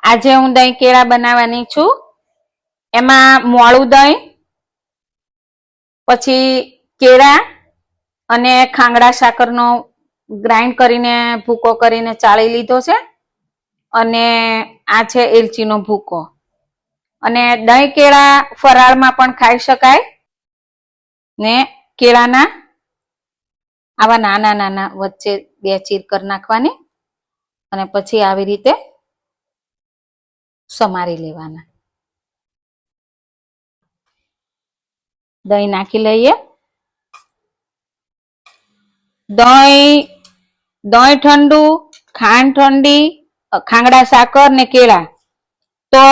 આજે હું દહીં કેળા બનાવવાની છું। એમાં મોળું દહીં, પછી કેળા અને ખાંગડા સાકરનો ગ્રાઇન્ડ કરીને ભૂકો કરીને ચાળી લીધો છે, અને આ છે એલચીનો ભૂકો। અને દહીં કેળા ફરાળમાં પણ ખાઈ શકાય ને કેળાના આવા નાના નાના વચ્ચે 2 ચીર કરી નાખવાની અને પછી આવી રીતે સમારી લેવાના। દહીં નાખી લઈએ। દહીં ઠંડુ, ખાંડ ઠંડી, ખાંગડા સાકર ને કેળા, તો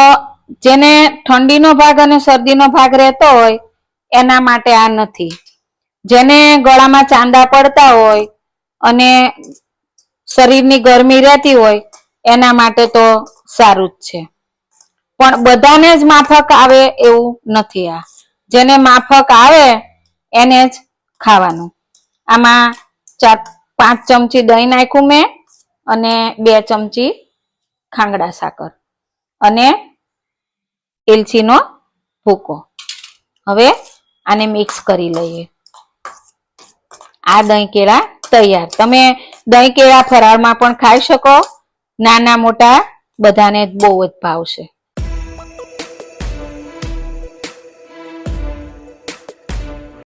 જેને ઠંડીનો ભાગ અને શરદીનો ભાગ રહેતો હોય એના માટે આ નથી। જેને ગળામાં ચાંદા પડતા હોય અને શરીરની ગરમી રહેતી હોય એના માટે તો સારું જ છે, પણ બધાને જ માફક આવે એવું નથી। આ જેને માફક આવે એને જ ખાવાનું। આમાં 4-5 ચમચી દહીં નાખ્યું મેં અને 2 ચમચી ખાંગડા સાકર અને એલચીનો ભૂકો। હવે આને મિક્સ કરી લઈએ। આ દહીં કેળા તૈયાર। તમે દહીં કેળા ફરાળમાં પણ ખાઈ શકો, નાના મોટા બધાને બહુ જ ભાવશે।